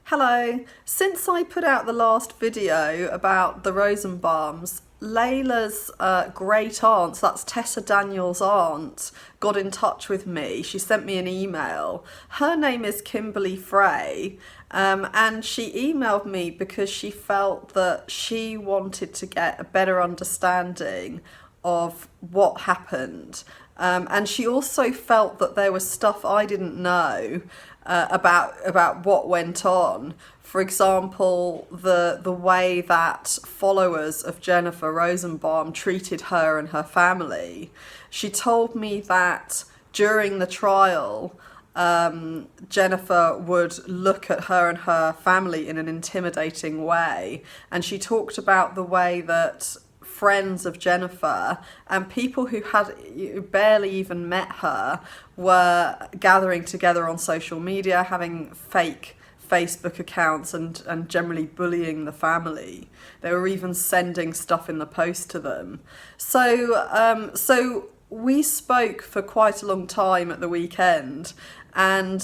Hello. Since I put out the last video about the Rosenbaums, Laila's great aunt, so that's Tessa Daniels' aunt, got in touch with me. She sent me an email. Her name is Kimberly Frey, and she emailed me because she felt that she wanted to get a better understanding of what happened. And she also felt that there was stuff I didn't know about what went on. For example, the way that followers of Jennifer Rosenbaum treated her and her family. She told me that during the trial, Jennifer would look at her and her family in an intimidating way, and she talked about the way that friends of Jennifer and people who had barely even met her were gathering together on social media, having fake Facebook accounts and generally bullying the family. They were even sending stuff in the post to them. So we spoke for quite a long time at the weekend, and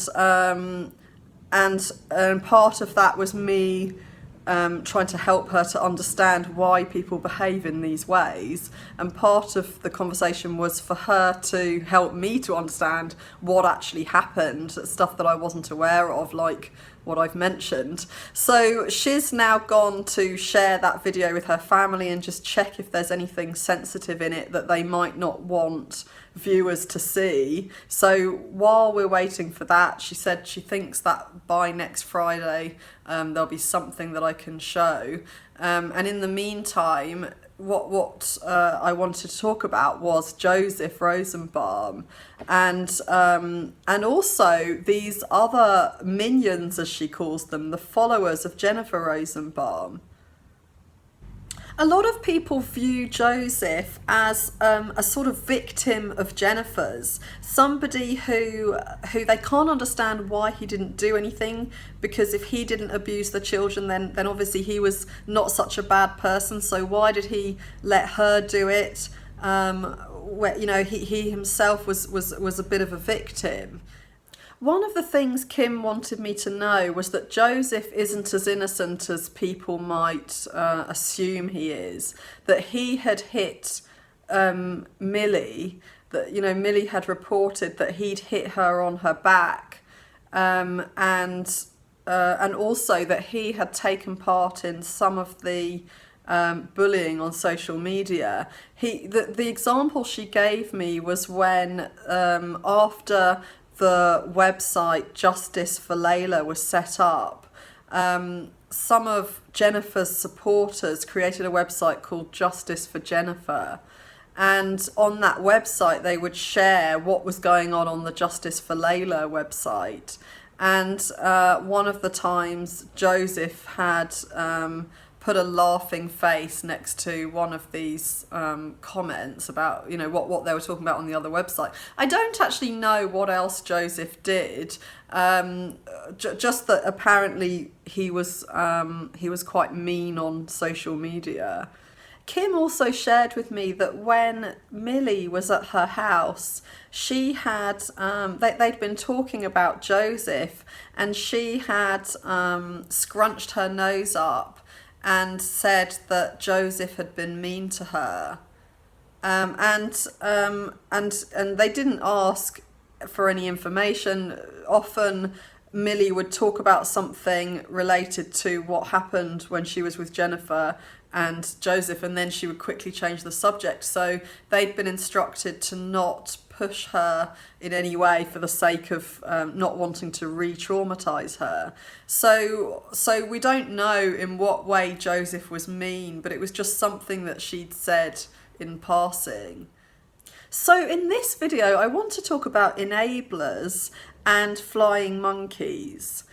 part of that was me trying to help her to understand why people behave in these ways, and part of the conversation was for her to help me to understand what actually happened, stuff that I wasn't aware of, like what I've mentioned. So she's now gone to share that video with her family and just check if there's anything sensitive in it that they might not want viewers to see. So while we're waiting for that, she said she thinks that by next Friday there'll be something that I can show. And in the meantime, what I wanted to talk about was Joseph Rosenbaum, and also these other minions, as she calls them, the followers of Jennifer Rosenbaum. A lot of people view Joseph as a sort of victim of Jennifer's, somebody who they can't understand why he didn't do anything, because if he didn't abuse the children, then obviously he was not such a bad person. So why did he let her do it? Where, you know, he himself was a bit of a victim. One of the things Kim wanted me to know was that Joseph isn't as innocent as people might assume he is. That he had hit Millie, that, you know, Millie had reported that he'd hit her on her back, and also that he had taken part in some of the bullying on social media. The example she gave me was when after the website Justice for Laila was set up, some of Jennifer's supporters created a website called Justice for Jennifer, and on that website they would share what was going on the Justice for Laila website. And one of the times Joseph had put a laughing face next to one of these comments about, you know, what they were talking about on the other website. I don't actually know what else Joseph did, just that apparently he was quite mean on social media. Kim also shared with me that when Millie was at her house, she had they'd been talking about Joseph, and she had scrunched her nose up and said that Joseph had been mean to her, and they didn't ask for any information. Often Millie would talk about something related to what happened when she was with Jennifer and Joseph, and then she would quickly change the subject. So they'd been instructed to not push her in any way for the sake of not wanting to re-traumatise her. So we don't know in what way Joseph was mean, but it was just something that she'd said in passing. So in this video, I want to talk about enablers and flying monkeys,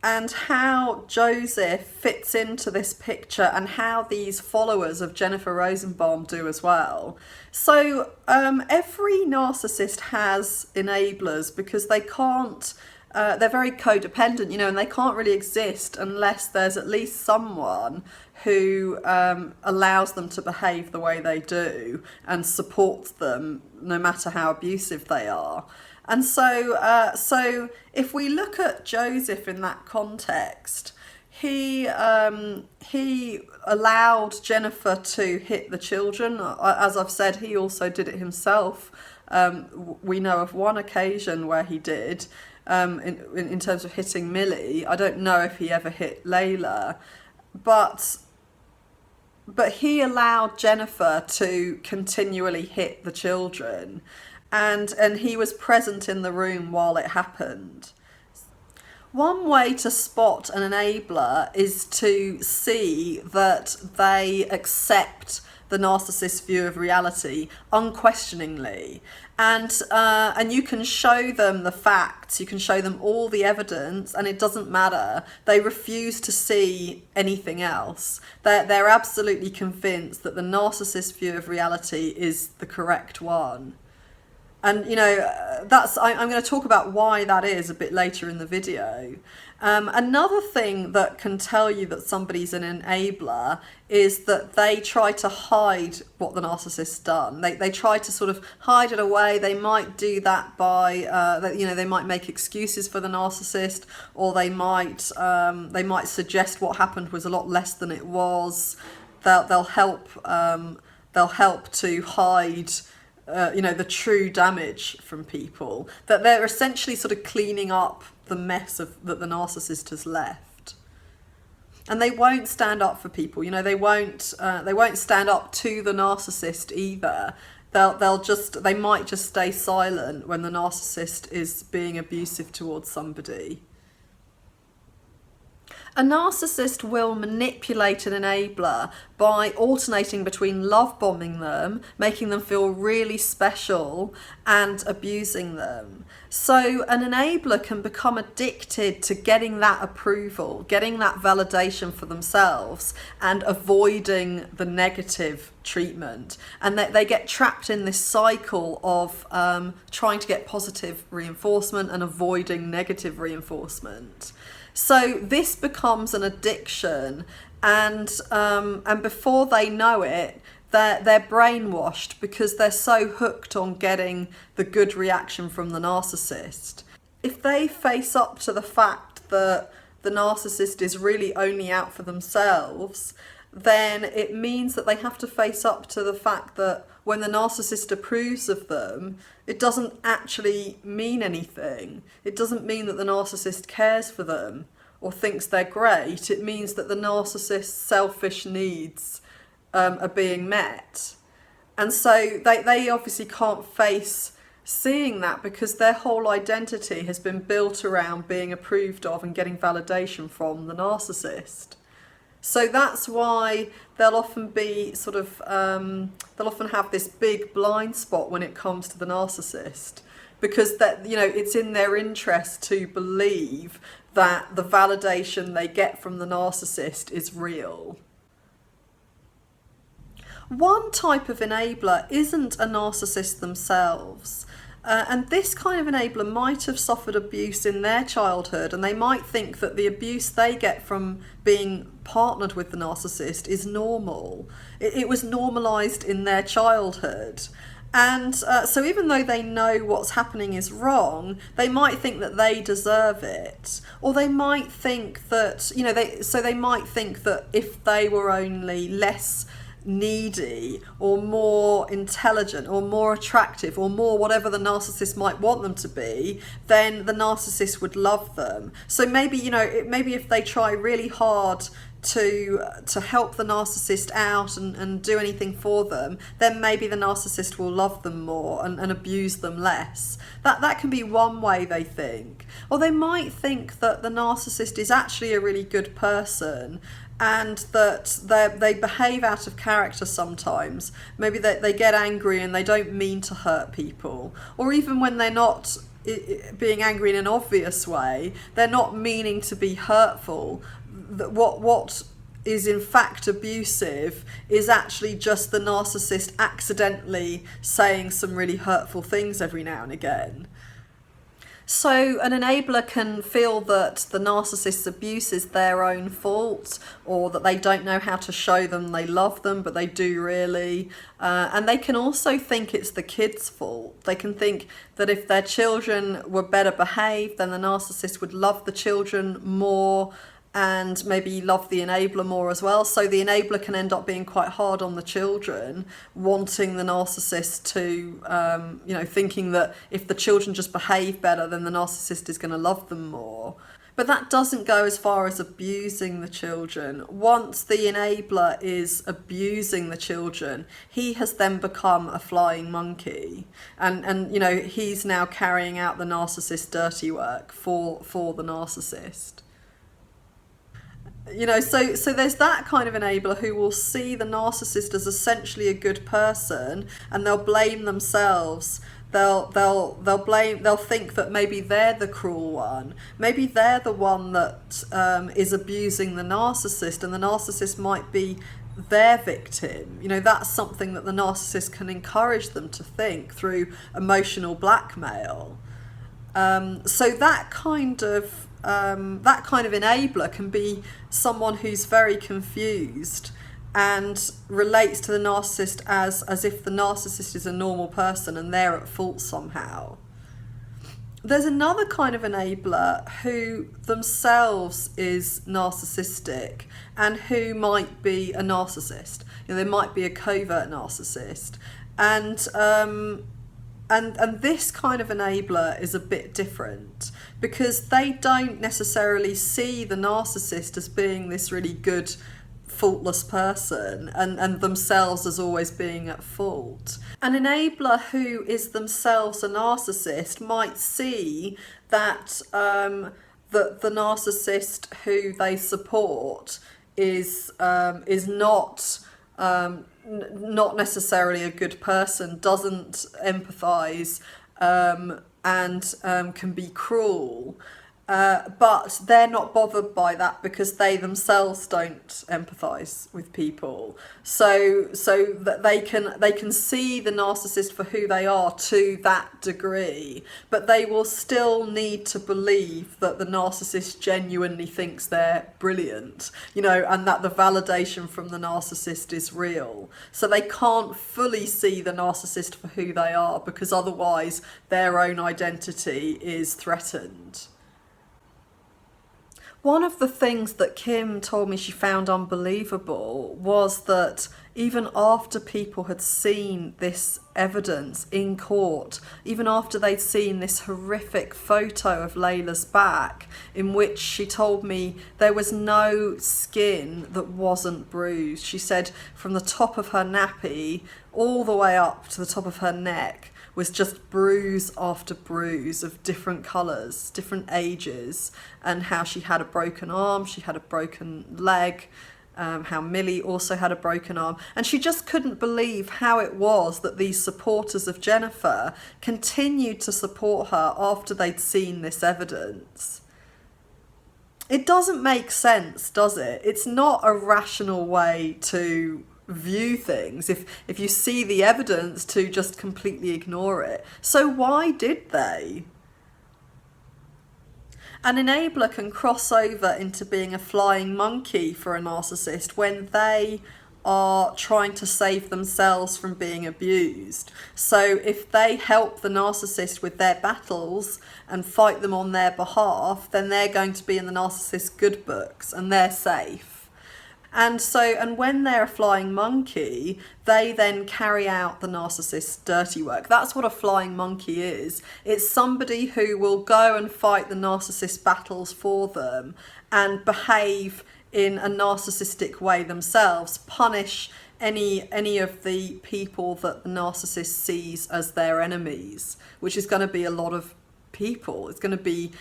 and how Joseph fits into this picture, and how these followers of Jennifer Rosenbaum do as well. So every narcissist has enablers, because they can't, they're very codependent, you know, and they can't really exist unless there's at least someone who allows them to behave the way they do and supports them no matter how abusive they are. And so if we look at Joseph in that context, he allowed Jennifer to hit the children. As I've said, he also did it himself. We know of one occasion where he did, in terms of hitting Millie. I don't know if he ever hit Laila, but he allowed Jennifer to continually hit the children, and he was present in the room while it happened. One way to spot an enabler is to see that they accept the narcissist's view of reality unquestioningly, and you can show them the facts, you can show them all the evidence, and it doesn't matter. They refuse to see anything else. They're absolutely convinced that the narcissist's view of reality is the correct one. And, you know, I'm going to talk about why that is a bit later in the video. Another thing that can tell you that somebody's an enabler is that they try to hide what the narcissist's done. They try to sort of hide it away. They might do that by, they might make excuses for the narcissist, or they might suggest what happened was a lot less than it was. They'll help to hide the true damage from people, that they're essentially sort of cleaning up the mess that the narcissist has left. And they won't stand up for people, they won't stand up to the narcissist either. They might just stay silent when the narcissist is being abusive towards somebody. A narcissist will manipulate an enabler by alternating between love bombing them, making them feel really special, and abusing them. So an enabler can become addicted to getting that approval, getting that validation for themselves, and avoiding the negative treatment. And they get trapped in this cycle of trying to get positive reinforcement and avoiding negative reinforcement. So this becomes an addiction, and before they know it, they're brainwashed because they're so hooked on getting the good reaction from the narcissist. If they face up to the fact that the narcissist is really only out for themselves, then it means that they have to face up to the fact that when the narcissist approves of them, it doesn't actually mean anything. It doesn't mean that the narcissist cares for them or thinks they're great. It means that the narcissist's selfish needs are being met. And so they obviously can't face seeing that because their whole identity has been built around being approved of and getting validation from the narcissist. So that's why they'll often be they'll often have this big blind spot when it comes to the narcissist, because it's in their interest to believe that the validation they get from the narcissist is real. One type of enabler isn't a narcissist themselves. And this kind of enabler might have suffered abuse in their childhood, and they might think that the abuse they get from being partnered with the narcissist is normal. It was normalised in their childhood. And so even though they know what's happening is wrong, they might think that they deserve it. Or they might think that, they might think that if they were only less needy or more intelligent or more attractive or more whatever the narcissist might want them to be, then the narcissist would love them. So maybe if they try really hard to help the narcissist out and do anything for them, then maybe the narcissist will love them more and abuse them less. That can be one way they think. Or they might think that the narcissist is actually a really good person, and that they behave out of character sometimes. Maybe they get angry and they don't mean to hurt people. Or even when they're not being angry in an obvious way, they're not meaning to be hurtful. What is in fact abusive is actually just the narcissist accidentally saying some really hurtful things every now and again. So an enabler can feel that the narcissist's abuse is their own fault, or that they don't know how to show them they love them, but they do really. And they can also think it's the kid's fault. They can think that if their children were better behaved, then the narcissist would love the children more and maybe love the enabler more as well. So the enabler can end up being quite hard on the children, wanting the narcissist to, thinking that if the children just behave better, then the narcissist is going to love them more. But that doesn't go as far as abusing the children. Once the enabler is abusing the children, he has then become a flying monkey. And he's now carrying out the narcissist's dirty work for the narcissist. So there's that kind of enabler who will see the narcissist as essentially a good person, and they'll blame themselves. They'll think that maybe they're the cruel one. Maybe they're the one that is abusing the narcissist, and the narcissist might be their victim. That's something that the narcissist can encourage them to think through emotional blackmail. So that kind of enabler can be someone who's very confused and relates to the narcissist as if the narcissist is a normal person and they're at fault somehow. There's another kind of enabler who themselves is narcissistic and who might be a narcissist. They might be a covert narcissist. And this kind of enabler is a bit different, because they don't necessarily see the narcissist as being this really good, faultless person and themselves as always being at fault. An enabler who is themselves a narcissist might see that that the narcissist who they support is not necessarily a good person, doesn't empathise, and can be cruel. But they're not bothered by that because they themselves don't empathise with people. So that they can see the narcissist for who they are to that degree, but they will still need to believe that the narcissist genuinely thinks they're brilliant, and that the validation from the narcissist is real. So they can't fully see the narcissist for who they are, because otherwise their own identity is threatened. One of the things that Kim told me she found unbelievable was that even after people had seen this evidence in court, even after they'd seen this horrific photo of Laila's back, in which she told me there was no skin that wasn't bruised. She said from the top of her nappy all the way up to the top of her neck was just bruise after bruise of different colours, different ages, and how she had a broken arm, she had a broken leg, how Millie also had a broken arm. And she just couldn't believe how it was that these supporters of Jennifer continued to support her after they'd seen this evidence. It doesn't make sense, does it? It's not a rational way to view things if you see the evidence, to just completely ignore it. So why did they? An enabler can cross over into being a flying monkey for a narcissist when they are trying to save themselves from being abused. So if they help the narcissist with their battles and fight them on their behalf, then they're going to be in the narcissist's good books and they're safe. And when they're a flying monkey, they then carry out the narcissist's dirty work. That's what a flying monkey is. It's somebody who will go and fight the narcissist's battles for them and behave in a narcissistic way themselves, punish any of the people that the narcissist sees as their enemies, which is going to be a lot of people. It's going to be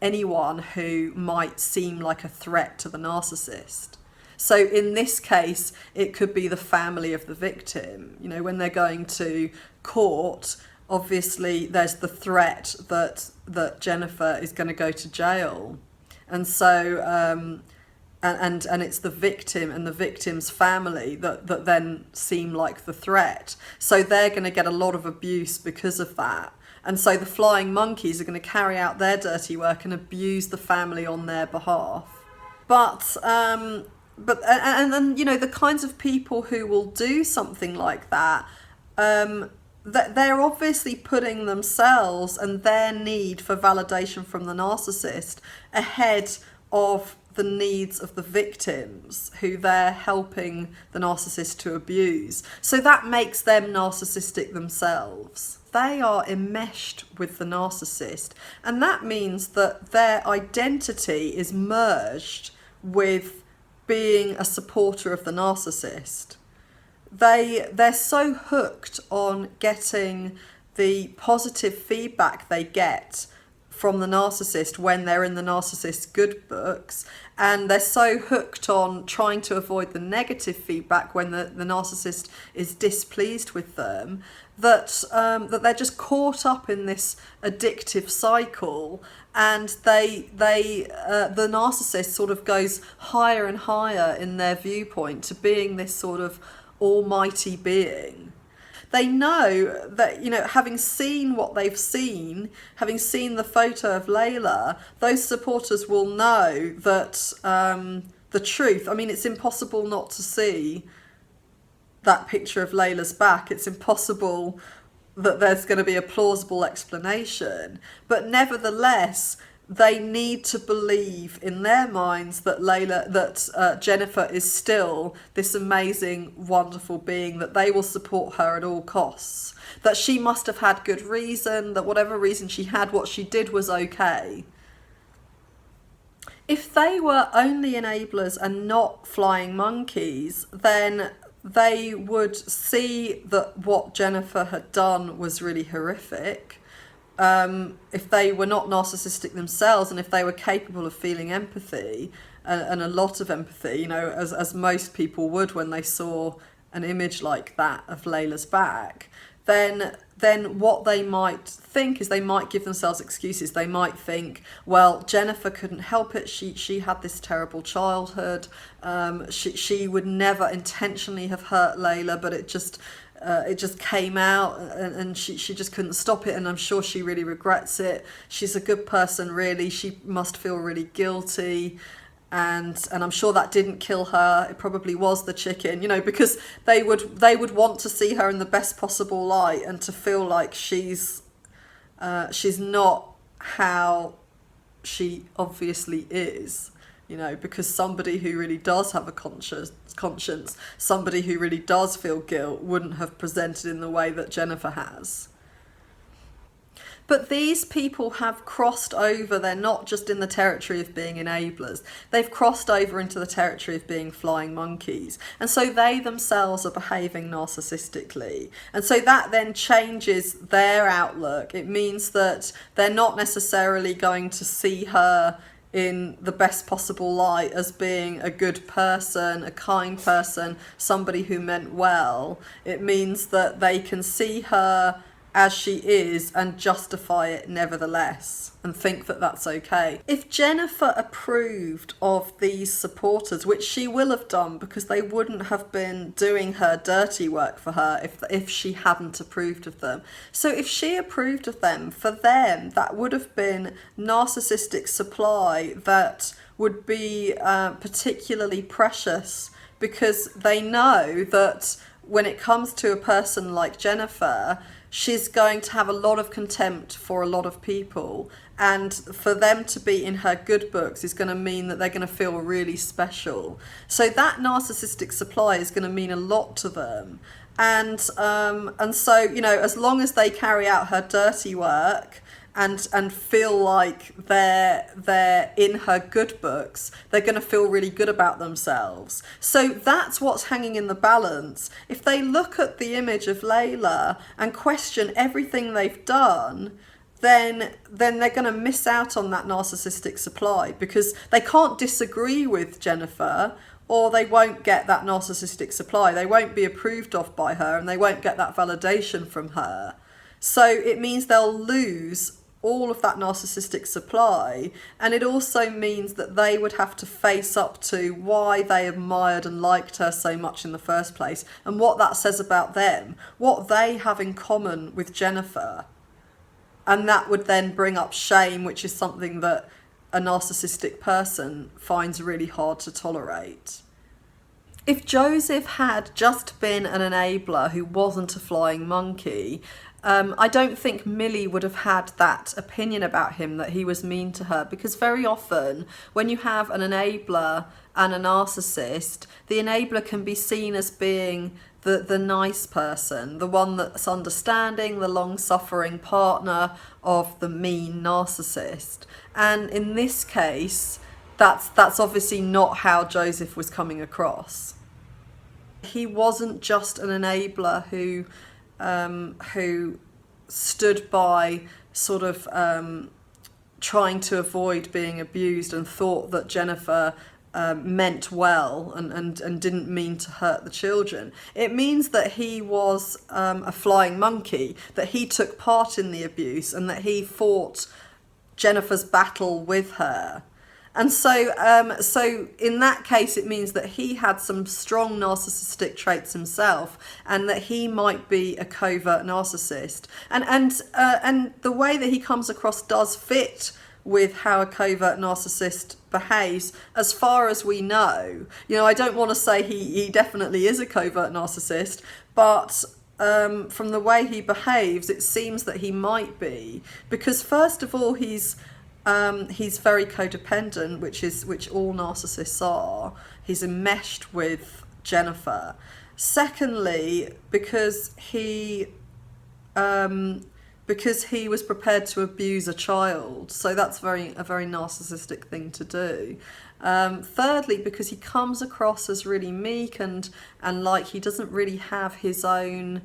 anyone who might seem like a threat to the narcissist. So in this case, it could be the family of the victim. When they're going to court, obviously there's the threat that Jennifer is going to go to jail. And so, and it's the victim and the victim's family that then seem like the threat. So they're going to get a lot of abuse because of that. And so the flying monkeys are going to carry out their dirty work and abuse the family on their behalf. But then, you know, the kinds of people who will do something like that, that they're obviously putting themselves and their need for validation from the narcissist ahead of the needs of the victims who they're helping the narcissist to abuse. So that makes them narcissistic themselves. They are enmeshed with the narcissist, and that means that their identity is merged with being a supporter of the narcissist. They're so hooked on getting the positive feedback they get from the narcissist when they're in the narcissist's good books, and they're so hooked on trying to avoid the negative feedback when the narcissist is displeased with them, that they're just caught up in this addictive cycle, and the narcissist sort of goes higher and higher in their viewpoint to being this sort of almighty being. They know that, you know, having seen what they've seen, having seen the photo of Laila, those supporters will know that the truth, I mean, it's impossible not to see that picture of Laila's back. It's impossible that there's going to be a plausible explanation. But nevertheless, they need to believe in their minds that Jennifer is still this amazing, wonderful being, that they will support her at all costs, that she must have had good reason, that whatever reason she had, what she did was okay. If they were only enablers and not flying monkeys, then they would see that what Jennifer had done was really horrific. If they were not narcissistic themselves, and if they were capable of feeling empathy, and a lot of empathy, you know, as most people would when they saw an image like that of Laila's back, then what they might think is they might give themselves excuses. They might think, well, Jennifer couldn't help it. She had this terrible childhood. She would never intentionally have hurt Laila, but it just came out, and she just couldn't stop it, and I'm sure she really regrets it. She's a good person, really. She must feel really guilty, and I'm sure that didn't kill her. It probably was the chicken, you know, because they would want to see her in the best possible light and to feel like she's not how she obviously is. You know, because somebody who really does have a conscience, somebody who really does feel guilt, wouldn't have presented in the way that Jennifer has. But these people have crossed over. They're not just in the territory of being enablers. They've crossed over into the territory of being flying monkeys. And so they themselves are behaving narcissistically. And so that then changes their outlook. It means that they're not necessarily going to see her in the best possible light as being a good person, a kind person, somebody who meant well. It means that they can see her as she is and justify it nevertheless, and think that that's okay. If Jennifer approved of these supporters, which she will have done because they wouldn't have been doing her dirty work for her if she hadn't approved of them. So if she approved of them, for them that would have been narcissistic supply that would be particularly precious, because they know that when it comes to a person like Jennifer, she's going to have a lot of contempt for a lot of people, and for them to be in her good books is going to mean that they're going to feel really special. So that narcissistic supply is going to mean a lot to them, and so, you know, as long as they carry out her dirty work and feel like they're in her good books, they're going to feel really good about themselves. So that's what's hanging in the balance. If they look at the image of Laila and question everything they've done, then they're going to miss out on that narcissistic supply, because they can't disagree with Jennifer, or they won't get that narcissistic supply. They won't be approved of by her, and they won't get that validation from her. So it means they'll lose all of that narcissistic supply, and it also means that they would have to face up to why they admired and liked her so much in the first place, and what that says about them, what they have in common with Jennifer. And that would then bring up shame, which is something that a narcissistic person finds really hard to tolerate. If Joseph had just been an enabler who wasn't a flying monkey, I don't think Millie would have had that opinion about him, that he was mean to her, because very often when you have an enabler and a narcissist, the enabler can be seen as being the nice person, the one that's understanding, the long-suffering partner of the mean narcissist. And in this case, that's obviously not how Joseph was coming across. He wasn't just an enabler who stood by, sort of trying to avoid being abused and thought that Jennifer meant well and didn't mean to hurt the children. It means that he was a flying monkey, that he took part in the abuse and that he fought Jennifer's battle with her. And so in that case, it means that he had some strong narcissistic traits himself, and that he might be a covert narcissist. And the way that he comes across does fit with how a covert narcissist behaves, as far as we know. You know, I don't want to say he definitely is a covert narcissist, but from the way he behaves, it seems that he might be, because first of all, he's very codependent, which all narcissists are. He's enmeshed with Jennifer. Secondly, because he was prepared to abuse a child, so that's a very narcissistic thing to do. Thirdly, because he comes across as really meek and like he doesn't really have his own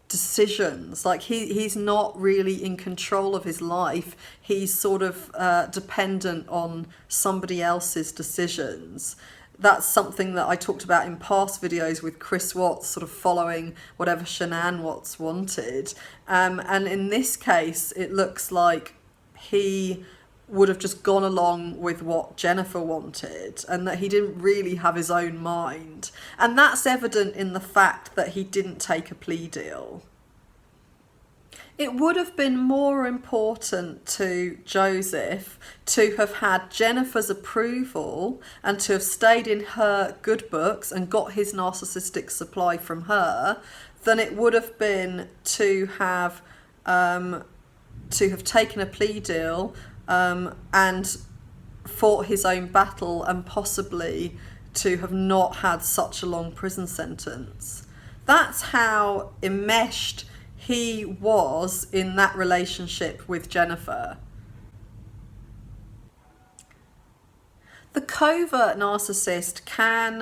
decisions. Like he's not really in control of his life. He's sort of dependent on somebody else's decisions. That's something that I talked about in past videos with Chris Watts, sort of following whatever Shanann Watts wanted. And in this case, it looks like he would have just gone along with what Jennifer wanted, and that he didn't really have his own mind. And that's evident in the fact that he didn't take a plea deal. It would have been more important to Joseph to have had Jennifer's approval and to have stayed in her good books and got his narcissistic supply from her than it would have been to have taken a plea deal and fought his own battle, and possibly to have not had such a long prison sentence. That's how enmeshed he was in that relationship with Jennifer. The covert narcissist can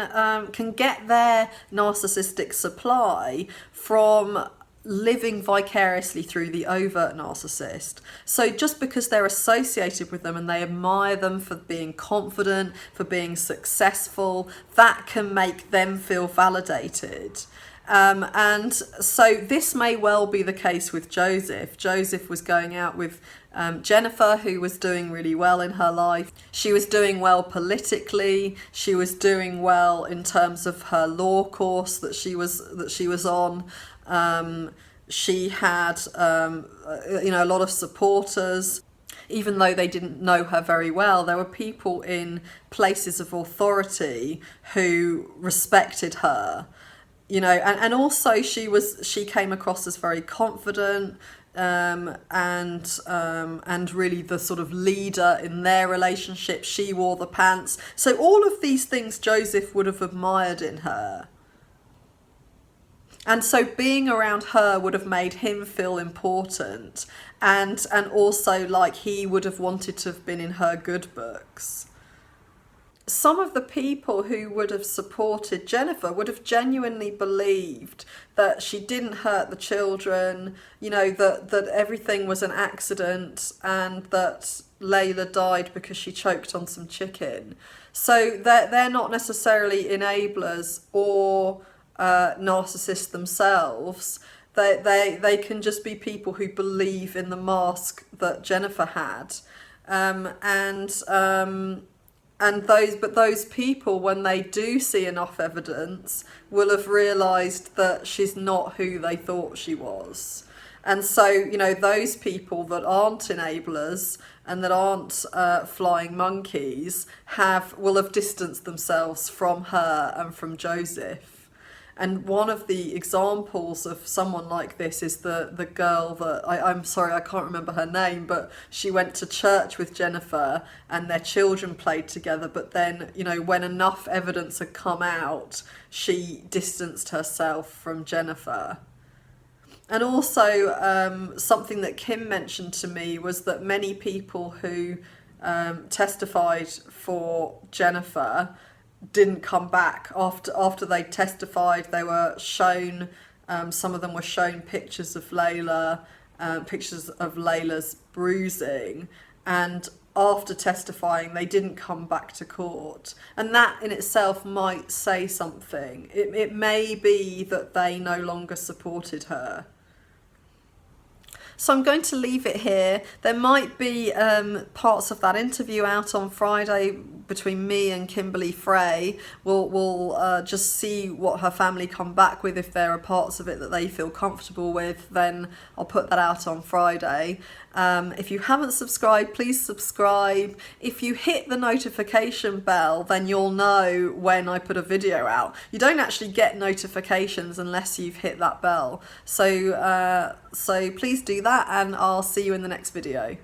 get their narcissistic supply from living vicariously through the overt narcissist. So just because they're associated with them and they admire them for being confident, for being successful, that can make them feel validated. And so this may well be the case with Joseph. Joseph was going out with Jennifer, who was doing really well in her life. She was doing well politically. She was doing well in terms of her law course that she was on. She had a lot of supporters. Even though they didn't know her very well, there were people in places of authority who respected her. You know, and also she came across as very confident and really the sort of leader in their relationship. She wore the pants. So all of these things Joseph would have admired in her. And so being around her would have made him feel important, and also like he would have wanted to have been in her good books. Some of the people who would have supported Jennifer would have genuinely believed that she didn't hurt the children, you know, that everything was an accident, and that Laila died because she choked on some chicken. So they're not necessarily enablers or narcissists themselves. They can just be people who believe in the mask that Jennifer had, and those people, when they do see enough evidence, will have realised that she's not who they thought she was. And so, you know, those people that aren't enablers and that aren't flying monkeys will have distanced themselves from her and from Joseph. And one of the examples of someone like this is the girl that, I'm sorry, I can't remember her name, but she went to church with Jennifer and their children played together. But then, you know, when enough evidence had come out, she distanced herself from Jennifer. And also, something that Kim mentioned to me was that many people who testified for Jennifer didn't come back after they testified. They were shown, some of them were shown pictures of Laila, pictures of Laila's bruising, and after testifying they didn't come back to court. And that in itself might say something. It may be that they no longer supported her. So I'm going to leave it here. There might be parts of that interview out on Friday between me and Kimberly Frey. We'll just see what her family come back with. If there are parts of it that they feel comfortable with, then I'll put that out on Friday. If you haven't subscribed, please subscribe. If you hit the notification bell, then you'll know when I put a video out. You don't actually get notifications unless you've hit that bell. So please do that, and I'll see you in the next video.